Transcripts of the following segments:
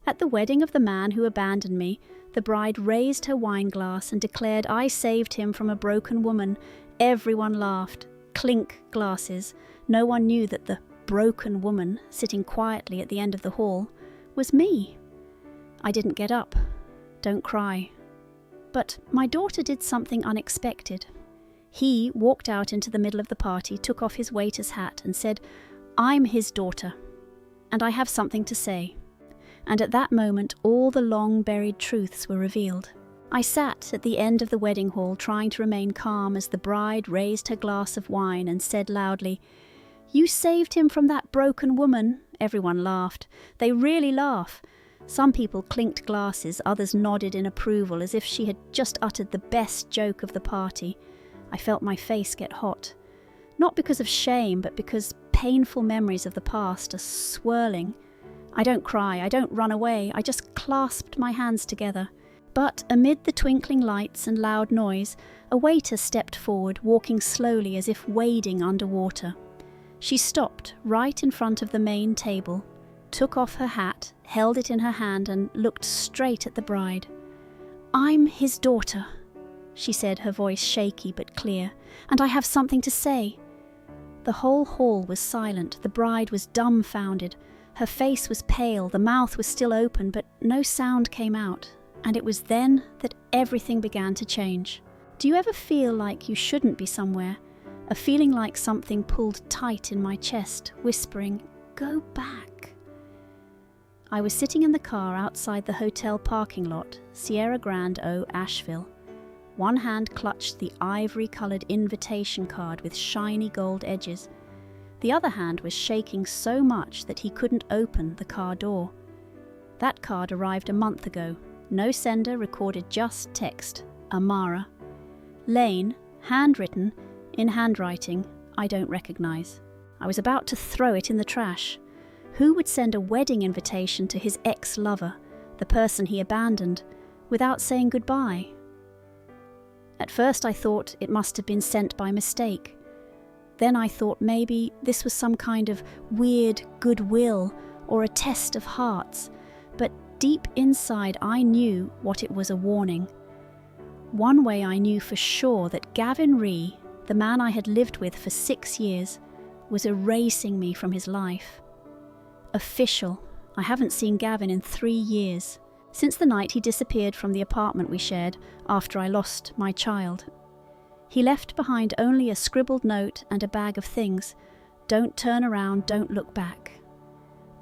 At the wedding of the man who abandoned me, the bride raised her wine glass and declared I saved him from a broken woman. Everyone laughed. Clink glasses. No one knew that the broken woman, sitting quietly at the end of the hall, was me. I didn't get up. Don't cry. But my daughter did something unexpected. He walked out into the middle of the party, took off his waiter's hat and said, "I'm his daughter, and I have something to say." And at that moment all the long-buried truths were revealed. I sat at the end of the wedding hall trying to remain calm as the bride raised her glass of wine and said loudly, "You saved him from that broken woman." Everyone laughed. They really laugh. Some people clinked glasses, others nodded in approval as if she had just uttered the best joke of the party. I felt my face get hot. Not because of shame, but because painful memories of the past are swirling. I don't cry, I don't run away, I just clasped my hands together. But amid the twinkling lights and loud noise, a waiter stepped forward, walking slowly as if wading underwater. She stopped right in front of the main table, took off her hat, held it in her hand and looked straight at the bride. "I'm his daughter," she said, her voice shaky but clear, "and I have something to say." The whole hall was silent. The bride was dumbfounded. Her face was pale, the mouth was still open, but no sound came out. And it was then that everything began to change. Do you ever feel like you shouldn't be somewhere? A feeling like something pulled tight in my chest, whispering, "Go back." I was sitting in the car outside the hotel parking lot, Sierra Grande O, Asheville. One hand clutched the ivory-coloured invitation card with shiny gold edges. The other hand was shaking so much that he couldn't open the car door. That card arrived a month ago. No sender, recorded just text, Amara. Lane, handwritten, in handwriting I don't recognise. I was about to throw it in the trash. Who would send a wedding invitation to his ex-lover, the person he abandoned, without saying goodbye? At first I thought it must have been sent by mistake. Then I thought maybe this was some kind of weird goodwill or a test of hearts, but deep inside I knew what it was, a warning. One way I knew for sure that Gavin Rhee, the man I had lived with for 6 years, was erasing me from his life. Official. I haven't seen Gavin in 3 years, since the night he disappeared from the apartment we shared after I lost my child. He left behind only a scribbled note and a bag of things. Don't turn around, don't look back.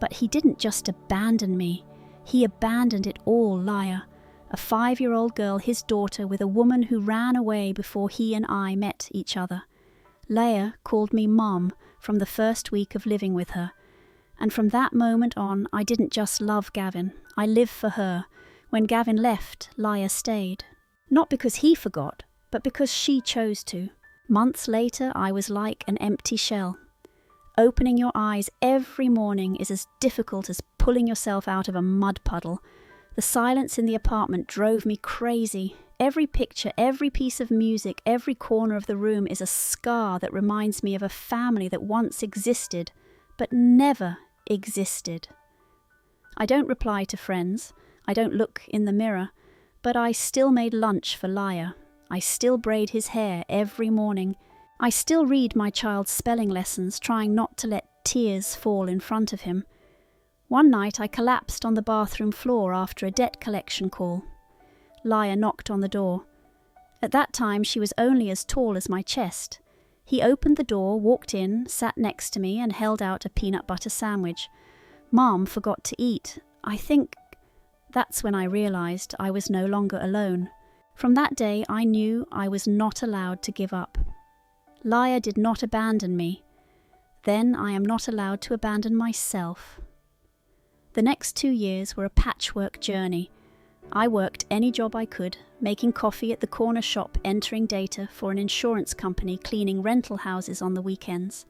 But he didn't just abandon me. He abandoned it all, Laia. A 5-year-old girl, his daughter, with a woman who ran away before he and I met each other. Laia called me Mom from the first week of living with her. And from that moment on, I didn't just love Gavin. I lived for her. When Gavin left, Laia stayed. Not because he forgot, but because she chose to. Months later, I was like an empty shell. Opening your eyes every morning is as difficult as pulling yourself out of a mud puddle. The silence in the apartment drove me crazy. Every picture, every piece of music, every corner of the room is a scar that reminds me of a family that once existed, but never existed. I don't reply to friends. I don't look in the mirror. But I still made lunch for Laia. I still braid his hair every morning. I still read my child's spelling lessons, trying not to let tears fall in front of him. One night I collapsed on the bathroom floor after a debt collection call. Laia knocked on the door. At that time she was only as tall as my chest. He opened the door, walked in, sat next to me and held out a peanut butter sandwich. Mom forgot to eat. I think that's when I realised I was no longer alone. From that day I knew I was not allowed to give up. Laia did not abandon me. Then I am not allowed to abandon myself. The next 2 years were a patchwork journey. I worked any job I could, making coffee at the corner shop, entering data for an insurance company, cleaning rental houses on the weekends.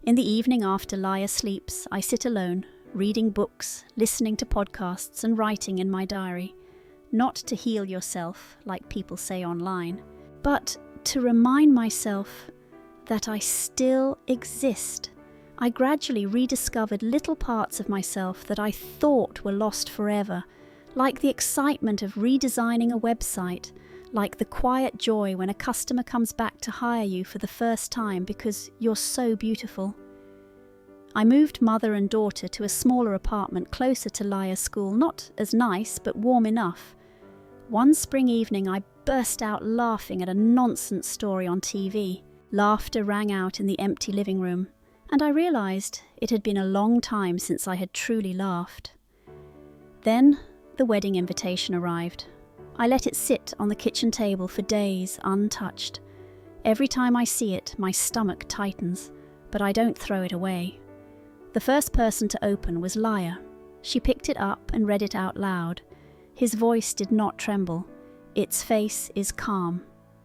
In the evening after Laia sleeps, I sit alone, reading books, listening to podcasts and writing in my diary. Not to heal yourself, like people say online, but to remind myself that I still exist. I gradually rediscovered little parts of myself that I thought were lost forever, like the excitement of redesigning a website, like the quiet joy when a customer comes back to hire you for the first time because you're so beautiful. I moved mother and daughter to a smaller apartment closer to Laya's school, not as nice, but warm enough. One spring evening I burst out laughing at a nonsense story on TV. Laughter rang out in the empty living room, and I realised it had been a long time since I had truly laughed. Then the wedding invitation arrived. I let it sit on the kitchen table for days, untouched. Every time I see it, my stomach tightens, but I don't throw it away. The first person to open was Laya. She picked it up and read it out loud. His voice did not tremble. Its face is calm.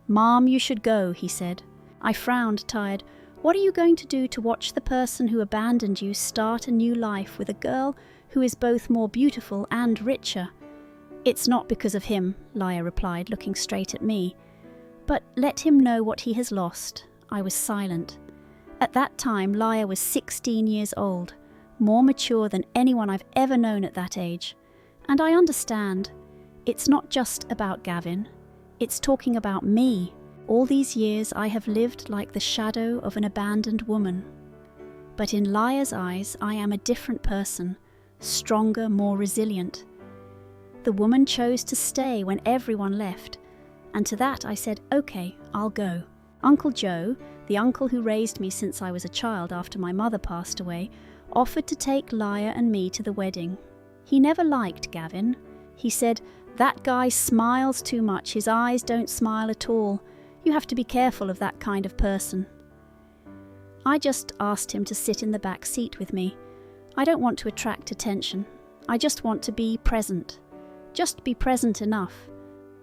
"Mom, you should go," he said. I frowned, tired. "What are you going to do to watch the person who abandoned you start a new life with a girl who is both more beautiful and richer?" "It's not because of him," Laya replied, looking straight at me. "But let him know what he has lost." I was silent. At that time, Laya was 16 years old, more mature than anyone I've ever known at that age. And I understand. It's not just about Gavin. It's talking about me. All these years I have lived like the shadow of an abandoned woman. But in Laya's eyes, I am a different person, stronger, more resilient. The woman chose to stay when everyone left, and to that I said, "Okay, I'll go." Uncle Joe, the uncle who raised me since I was a child after my mother passed away, offered to take Laya and me to the wedding. He never liked Gavin. He said, "That guy smiles too much, his eyes don't smile at all. You have to be careful of that kind of person." I just asked him to sit in the back seat with me. I don't want to attract attention. I just want to be present. Just be present enough.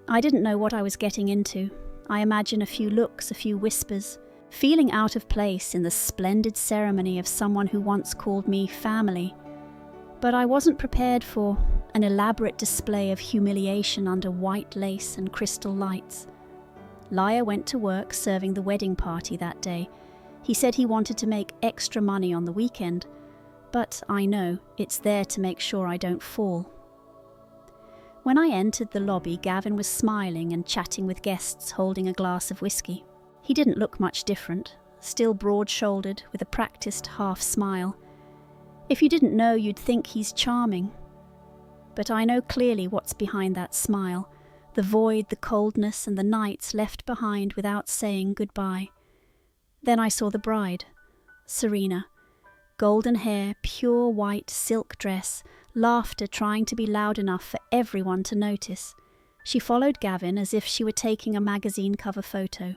I didn't know what I was getting into. I imagine a few looks, a few whispers, feeling out of place in the splendid ceremony of someone who once called me family. But I wasn't prepared for an elaborate display of humiliation under white lace and crystal lights. Laya went to work serving the wedding party that day. He said he wanted to make extra money on the weekend, but I know it's there to make sure I don't fall. When I entered the lobby, Gavin was smiling and chatting with guests holding a glass of whiskey. He didn't look much different, still broad-shouldered with a practiced half smile. If you didn't know, you'd think he's charming. But I know clearly what's behind that smile, the void, the coldness, and the nights left behind without saying goodbye. Then I saw the bride, Serena. Golden hair, pure white silk dress, laughter trying to be loud enough for everyone to notice. She followed Gavin as if she were taking a magazine cover photo.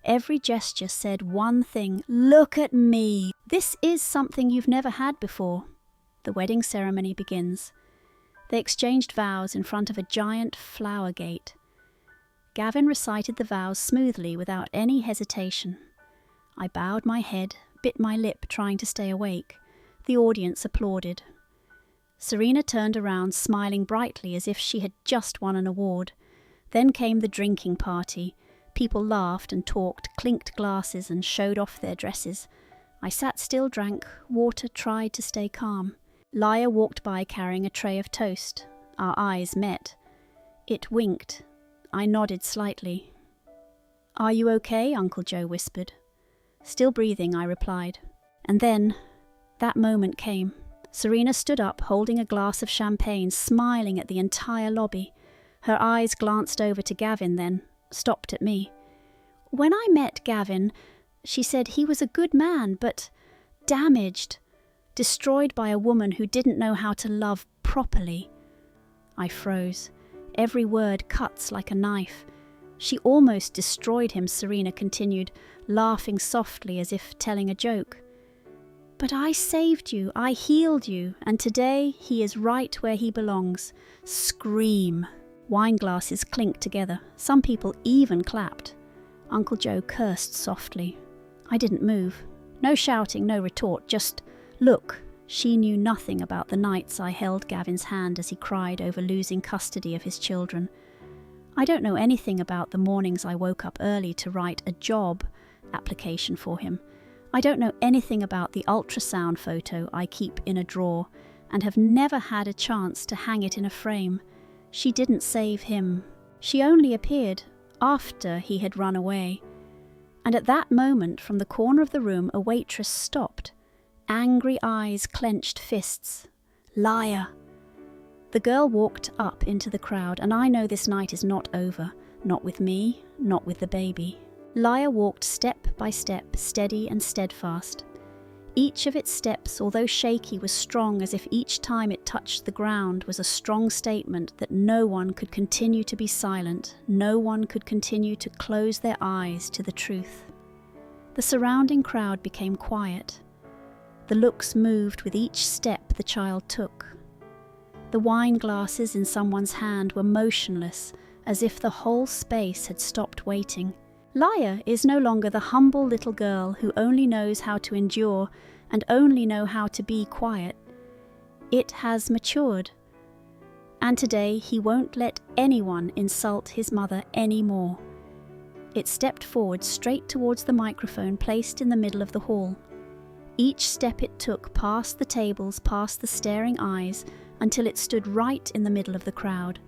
Every gesture said one thing: "Look at me! This is something you've never had before." The wedding ceremony begins. They exchanged vows in front of a giant flower gate. Gavin recited the vows smoothly without any hesitation. I bowed my head, bit my lip trying to stay awake. The audience applauded. Serena turned around, smiling brightly as if she had just won an award. Then came the drinking party. People laughed and talked, clinked glasses and showed off their dresses. I sat still, drank water, tried to stay calm. Laya walked by carrying a tray of toast. Our eyes met. It winked. I nodded slightly. "Are you okay?" Uncle Joe whispered. Still breathing, I replied. And then, that moment came. Serena stood up, holding a glass of champagne, smiling at the entire lobby. Her eyes glanced over to Gavin, then stopped at me. "When I met Gavin," she said, "he was a good man, but damaged, destroyed by a woman who didn't know how to love properly." I froze. Every word cuts like a knife. "She almost destroyed him," Serena continued, laughing softly as if telling a joke. "But I saved you, I healed you, and today he is right where he belongs." Scream! Wine glasses clinked together. Some people even clapped. Uncle Joe cursed softly. I didn't move. No shouting, no retort, just look. She knew nothing about the nights I held Gavin's hand as he cried over losing custody of his children. I don't know anything about the mornings I woke up early to write a job application for him. I don't know anything about the ultrasound photo I keep in a drawer and have never had a chance to hang it in a frame. She didn't save him. She only appeared after he had run away. And at that moment, from the corner of the room, a waitress stopped. Angry eyes, clenched fists. Liar! The girl walked up into the crowd, and I know this night is not over. Not with me, not with the baby. Liar walked step by step, steady and steadfast. Each of its steps, although shaky, was strong, as if each time it touched the ground was a strong statement that no one could continue to be silent, no one could continue to close their eyes to the truth. The surrounding crowd became quiet. The looks moved with each step the child took. The wine glasses in someone's hand were motionless, as if the whole space had stopped waiting. Liar is no longer the humble little girl who only knows how to endure and only know how to be quiet. It has matured. And today he won't let anyone insult his mother anymore. It stepped forward straight towards the microphone placed in the middle of the hall. Each step it took past the tables, past the staring eyes, until it stood right in the middle of the crowd.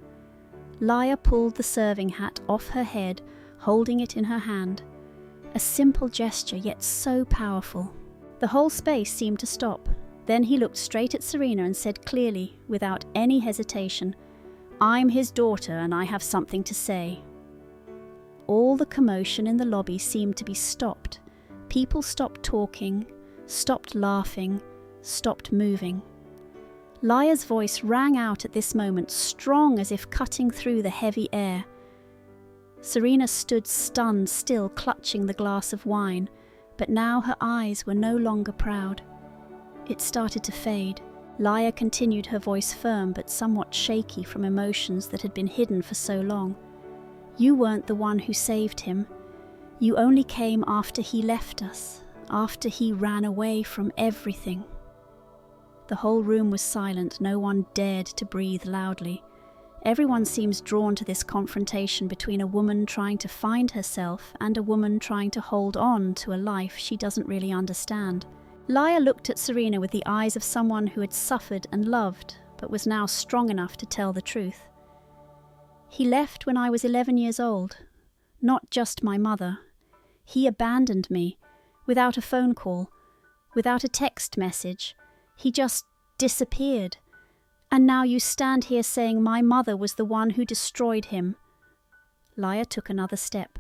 Liar pulled the serving hat off her head, holding it in her hand. A simple gesture, yet so powerful. The whole space seemed to stop. Then he looked straight at Serena and said clearly, without any hesitation, "I'm his daughter and I have something to say." All the commotion in the lobby seemed to be stopped. People stopped talking, stopped laughing, stopped moving. Liar's voice rang out at this moment, strong as if cutting through the heavy air. Serena stood stunned still, clutching the glass of wine, but now her eyes were no longer proud. It started to fade. Liar continued, her voice firm but somewhat shaky from emotions that had been hidden for so long. "You weren't the one who saved him. You only came after he left us, after he ran away from everything." The whole room was silent. No one dared to breathe loudly. Everyone seems drawn to this confrontation between a woman trying to find herself and a woman trying to hold on to a life she doesn't really understand. Liar looked at Serena with the eyes of someone who had suffered and loved, but was now strong enough to tell the truth. "He left when I was 11 years old. Not just my mother. He abandoned me, without a phone call, without a text message. He just disappeared. And now you stand here saying my mother was the one who destroyed him." Liar took another step,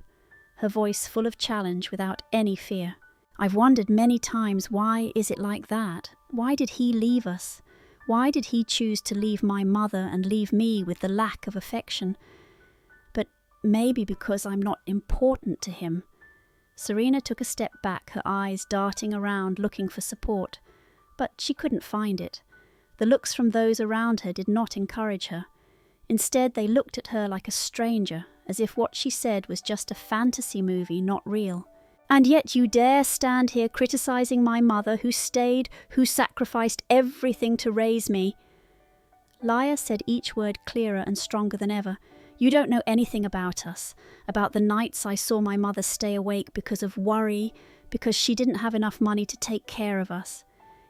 her voice full of challenge without any fear. "I've wondered many times, why is it like that? Why did he leave us? Why did he choose to leave my mother and leave me with the lack of affection? But maybe because I'm not important to him." Serena took a step back, her eyes darting around looking for support, but she couldn't find it. The looks from those around her did not encourage her. Instead, they looked at her like a stranger, as if what she said was just a fantasy movie, not real. "And yet you dare stand here criticizing my mother who stayed, who sacrificed everything to raise me." Liar said each word clearer and stronger than ever. "You don't know anything about us, about the nights I saw my mother stay awake because of worry, because she didn't have enough money to take care of us.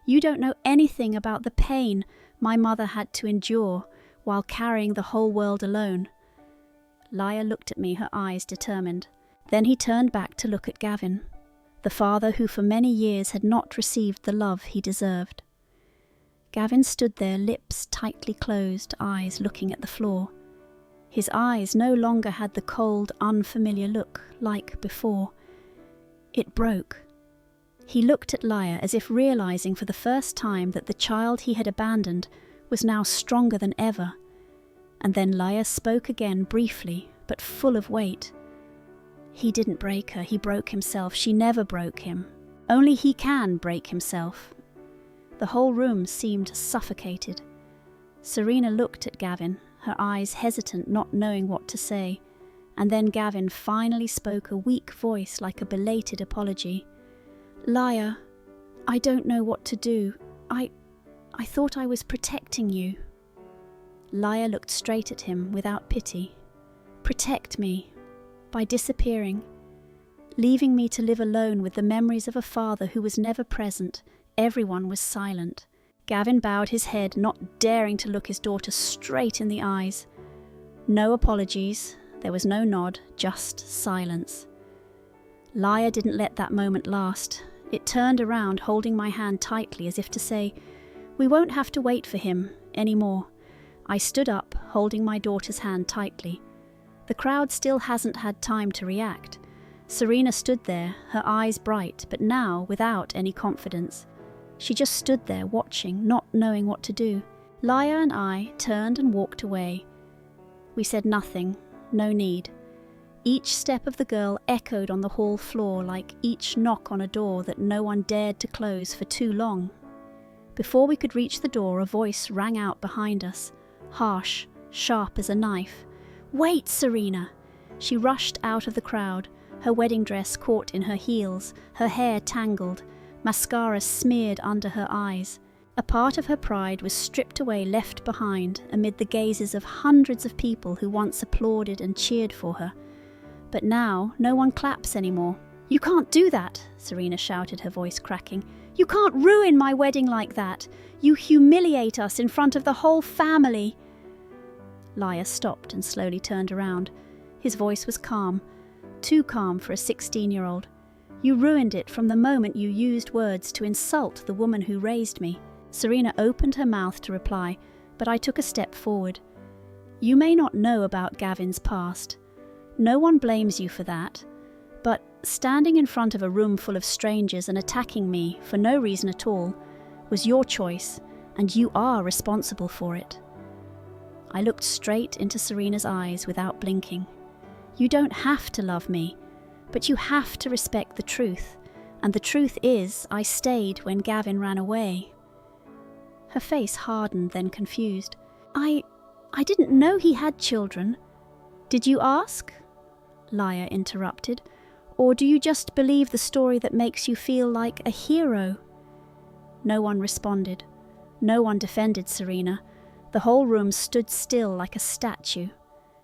You don't know anything about the pain my mother had to endure while carrying the whole world alone." Liar looked at me, her eyes determined. Then he turned back to look at Gavin, the father who for many years had not received the love he deserved. Gavin stood there, lips tightly closed, eyes looking at the floor. His eyes no longer had the cold, unfamiliar look like before. It broke. He looked at Liar as if realizing for the first time that the child he had abandoned was now stronger than ever. And then Liar spoke again, briefly, but full of weight. "He didn't break her, he broke himself. She never broke him. Only he can break himself." The whole room seemed suffocated. Serena looked at Gavin, her eyes hesitant, not knowing what to say. And then Gavin finally spoke, a weak voice like a belated apology. "Liar, I don't know what to do. I thought I was protecting you." Liar looked straight at him without pity. "Protect me? By disappearing? leaving me to live alone with the memories of a father who was never present. Everyone was silent. Gavin bowed his head, not daring to look his daughter straight in the eyes. No apologies, there was no nod, just silence. Laia didn't let that moment last. It turned around, holding my hand tightly as if to say, "We won't have to wait for him anymore." I stood up, holding my daughter's hand tightly. The crowd still hasn't had time to react. Serena stood there, her eyes bright, but now without any confidence. She just stood there watching, not knowing what to do. Laia and I turned and walked away. We said nothing, no need. Each step of the girl echoed on the hall floor like each knock on a door that no one dared to close for too long. Before we could reach the door, a voice rang out behind us, harsh, sharp as a knife. "Wait, Serena!" She rushed out of the crowd, her wedding dress caught in her heels, her hair tangled, mascara smeared under her eyes. A part of her pride was stripped away, left behind, amid the gazes of hundreds of people who once applauded and cheered for her. But now, no one claps anymore. "You can't do that," Serena shouted, her voice cracking. "You can't ruin my wedding like that. You humiliate us in front of the whole family." Laia stopped and slowly turned around. His voice was calm, too calm for a 16-year-old. "You ruined it from the moment you used words to insult the woman who raised me." Serena opened her mouth to reply, but I took a step forward. "You may not know about Gavin's past. No one blames you for that. But standing in front of a room full of strangers and attacking me for no reason at all was your choice, and you are responsible for it." I looked straight into Serena's eyes without blinking. "You don't have to love me, but you have to respect the truth, and the truth is I stayed when Gavin ran away." Her face hardened, then confused. I didn't know he had children." "Did you ask?" Laia interrupted. "Or do you just believe the story that makes you feel like a hero?" No one responded. No one defended Serena. The whole room stood still like a statue.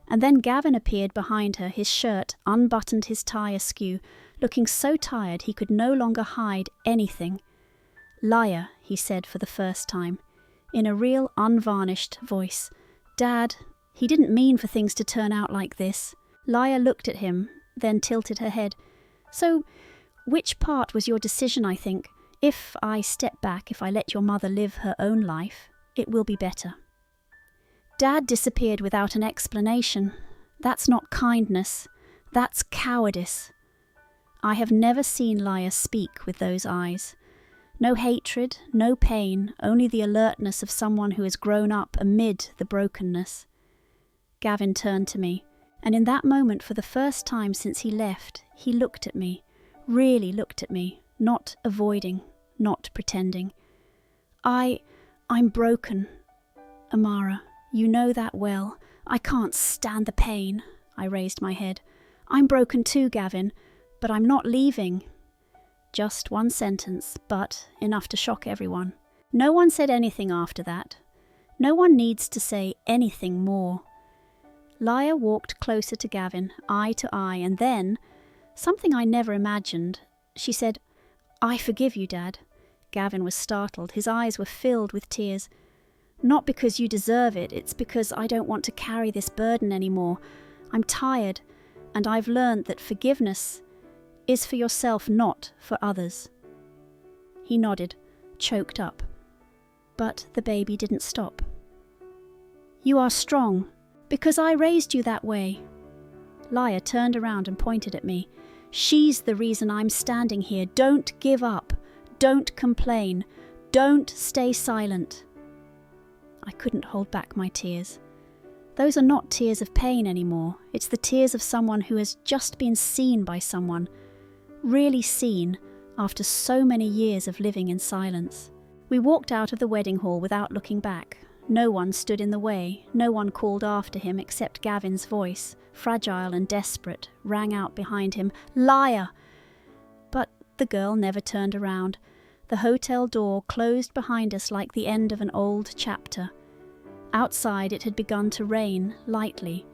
And then Gavin appeared behind her, his shirt unbuttoned, his tie askew, looking so tired he could no longer hide anything. "Laia," he said for the first time, in a real unvarnished voice. "Dad, he didn't mean for things to turn out like this." Laia looked at him, then tilted her head. "So, which part was your decision, I think? If I step back, if I let your mother live her own life, it will be better." Dad disappeared without an explanation. That's not kindness. That's cowardice. I have never seen Laia speak with those eyes. No hatred, no pain, only the alertness of someone who has grown up amid the brokenness. Gavin turned to me, and in that moment, for the first time since he left, he looked at me, really looked at me, not avoiding, not pretending. I'm broken, Amara. You know that well. I can't stand the pain." I raised my head. "I'm broken too, Gavin, but I'm not leaving." Just one sentence, but enough to shock everyone. No one said anything after that. No one needs to say anything more. Laia walked closer to Gavin, eye to eye, and then, something I never imagined, she said, "I forgive you, Dad." Gavin was startled. His eyes were filled with tears. "Not because you deserve it, it's because I don't want to carry this burden anymore. I'm tired, and I've learned that forgiveness is for yourself, not for others." He nodded, choked up. But the baby didn't stop. "You are strong, because I raised you that way." Laia turned around and pointed at me. "She's the reason I'm standing here. Don't give up. Don't complain. Don't stay silent." I couldn't hold back my tears. Those are not tears of pain anymore. It's the tears of someone who has just been seen by someone, really seen, after so many years of living in silence. We walked out of the wedding hall without looking back. No one stood in the way. No one called after him except Gavin's voice, fragile and desperate, rang out behind him, "Laia!" But the girl never turned around. The hotel door closed behind us like the end of an old chapter. Outside it had begun to rain, lightly.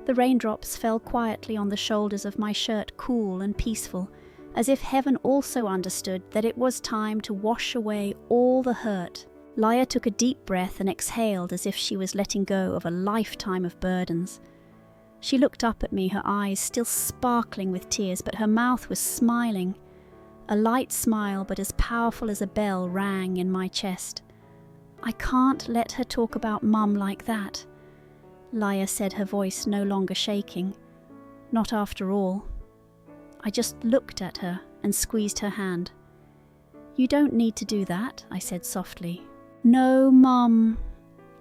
The raindrops fell quietly on the shoulders of my shirt, cool and peaceful, as if heaven also understood that it was time to wash away all the hurt. Laia took a deep breath and exhaled as if she was letting go of a lifetime of burdens. She looked up at me, her eyes still sparkling with tears, but her mouth was smiling. A light smile, but as powerful as a bell, rang in my chest. "I can't let her talk about Mum like that," Laia said, her voice no longer shaking. "Not after all." I just looked at her and squeezed her hand. "You don't need to do that," I said softly. "No, Mum."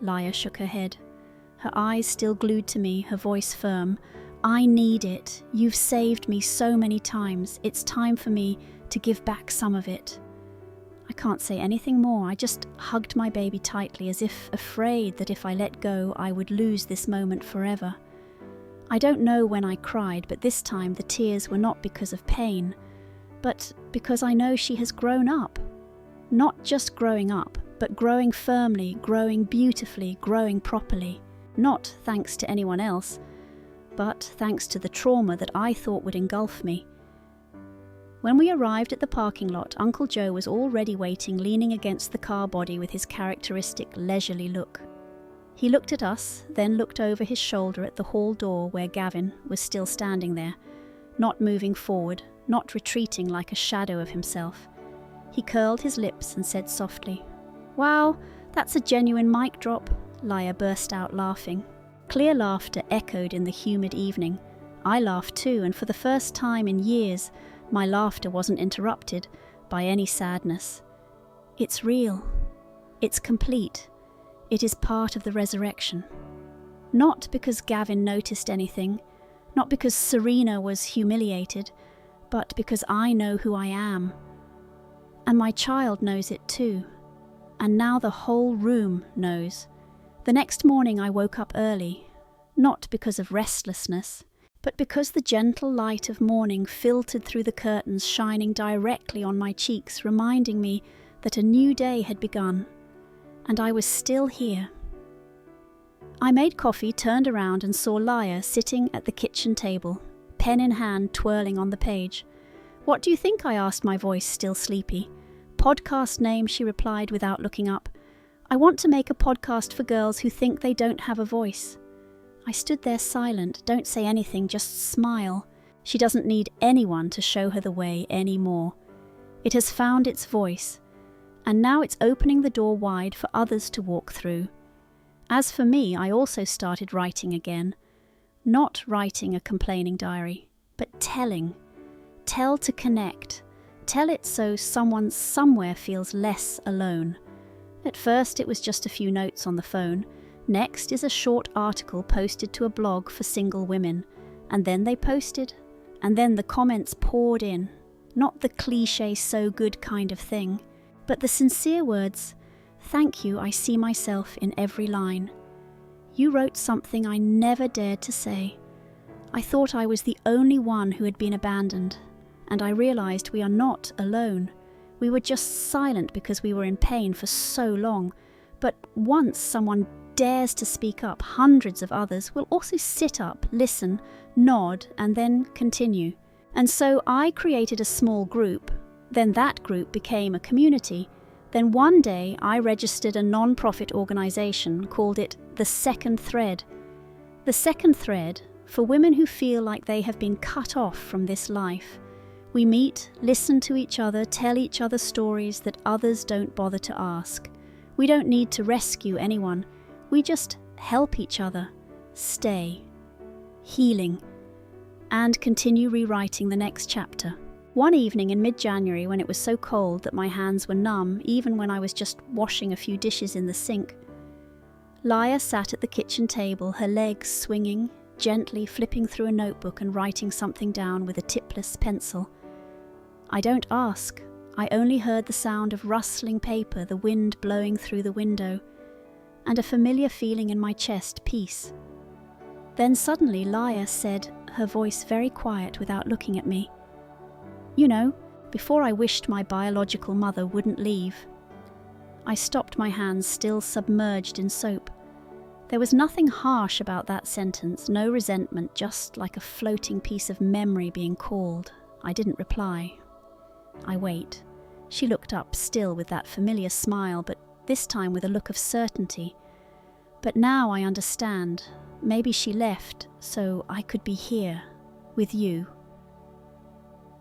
Laia shook her head, her eyes still glued to me, her voice firm. "I need it. You've saved me so many times. It's time for me to give back some of it." I can't say anything more. I just hugged my baby tightly, as if afraid that if I let go, I would lose this moment forever. I don't know when I cried, but this time the tears were not because of pain, but because I know she has grown up. Not just growing up, but growing firmly, growing beautifully, growing properly. Not thanks to anyone else, but thanks to the trauma that I thought would engulf me. When we arrived at the parking lot, Uncle Joe was already waiting, leaning against the car body with his characteristic leisurely look. He looked at us, then looked over his shoulder at the hall door where Gavin was still standing there, not moving forward, not retreating like a shadow of himself. He curled his lips and said softly, "Wow, that's a genuine mic drop." Laia burst out laughing. Clear laughter echoed in the humid evening. I laughed too, and for the first time in years, my laughter wasn't interrupted by any sadness. It's real. It's complete. It is part of the resurrection. Not because Gavin noticed anything, not because Serena was humiliated, but because I know who I am. And my child knows it too. And now the whole room knows. The next morning I woke up early, not because of restlessness, but because the gentle light of morning filtered through the curtains, shining directly on my cheeks, reminding me that a new day had begun, and I was still here. I made coffee, turned around and saw Laia sitting at the kitchen table, pen in hand, twirling on the page. "What do you think?" I asked, my voice still sleepy. "Podcast name," she replied without looking up. "I want to make a podcast for girls who think they don't have a voice." I stood there silent. "Don't say anything, just smile. She doesn't need anyone to show her the way anymore. It has found its voice, and now it's opening the door wide for others to walk through. As for me, I also started writing again. Not writing a complaining diary, but telling. Tell to connect. Tell it so someone somewhere feels less alone. At first it was just a few notes on the phone. Next is a short article posted to a blog for single women. And then they posted. And then the comments poured in. Not the cliché so good kind of thing, but the sincere words, "Thank you, I see myself in every line. You wrote something I never dared to say. I thought I was the only one who had been abandoned, and I realized we are not alone. We were just silent because we were in pain for so long. But once someone dares to speak up, hundreds of others will also sit up, listen, nod, and then continue. And so I created a small group. Then that group became a community. Then one day I registered a non-profit organization, called it The Second Thread. The Second Thread, for women who feel like they have been cut off from this life. We meet, listen to each other, tell each other stories that others don't bother to ask. We don't need to rescue anyone. We just help each other, stay, healing, and continue rewriting the next chapter. One evening in mid-January, when it was so cold that my hands were numb, even when I was just washing a few dishes in the sink, Laia sat at the kitchen table, her legs swinging, gently flipping through a notebook and writing something down with a tipless pencil. I don't ask. I only heard the sound of rustling paper, the wind blowing through the window, and a familiar feeling in my chest, peace. Then suddenly Laia said, her voice very quiet without looking at me, "You know, before I wished my biological mother wouldn't leave." I stopped, my hands still submerged in soap. There was nothing harsh about that sentence, no resentment, just like a floating piece of memory being called. I didn't reply. I wait. She looked up, still with that familiar smile, but this time with a look of certainty. But now I understand. Maybe she left so I could be here, with you.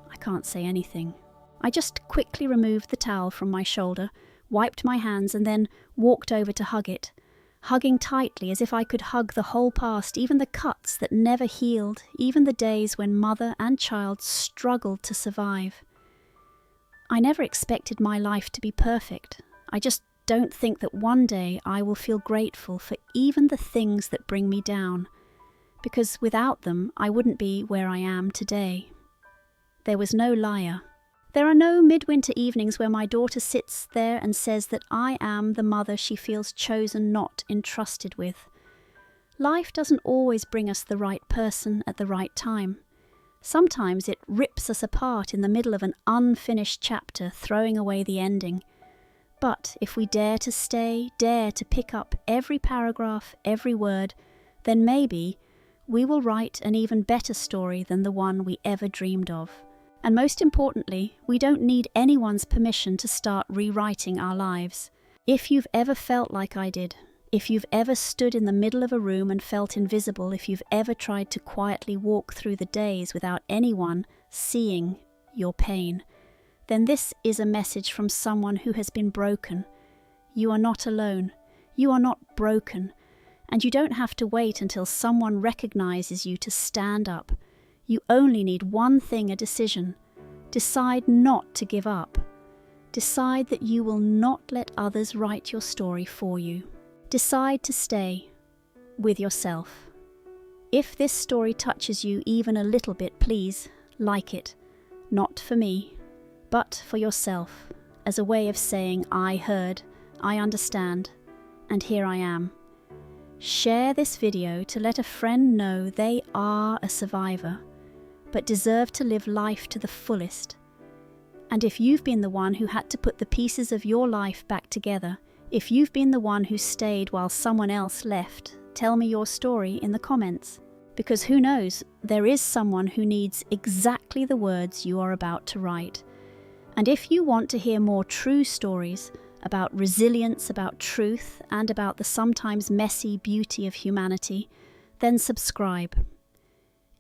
I can't say anything. I just quickly removed the towel from my shoulder, wiped my hands, and then walked over to hug it, hugging tightly as if I could hug the whole past, even the cuts that never healed, even the days when mother and child struggled to survive. I never expected my life to be perfect. I just don't think that one day I will feel grateful for even the things that bring me down, because without them I wouldn't be where I am today. There was no liar. There are no midwinter evenings where my daughter sits there and says that I am the mother she feels chosen, not entrusted with. Life doesn't always bring us the right person at the right time. Sometimes it rips us apart in the middle of an unfinished chapter, throwing away the ending. But if we dare to stay, dare to pick up every paragraph, every word, then maybe we will write an even better story than the one we ever dreamed of. And most importantly, we don't need anyone's permission to start rewriting our lives. If you've ever felt like I did, if you've ever stood in the middle of a room and felt invisible, if you've ever tried to quietly walk through the days without anyone seeing your pain, then this is a message from someone who has been broken. You are not alone. You are not broken. And you don't have to wait until someone recognizes you to stand up. You only need one thing, a decision. Decide not to give up. Decide that you will not let others write your story for you. Decide to stay with yourself. If this story touches you even a little bit, please like it. Not for me, but for yourself, as a way of saying, I heard, I understand, and here I am. Share this video to let a friend know they are a survivor, but deserve to live life to the fullest. And if you've been the one who had to put the pieces of your life back together, if you've been the one who stayed while someone else left, tell me your story in the comments. Because who knows, there is someone who needs exactly the words you are about to write. And if you want to hear more true stories about resilience, about truth, and about the sometimes messy beauty of humanity, then subscribe.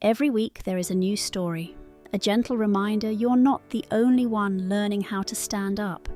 Every week there is a new story, a gentle reminder you're not the only one learning how to stand up.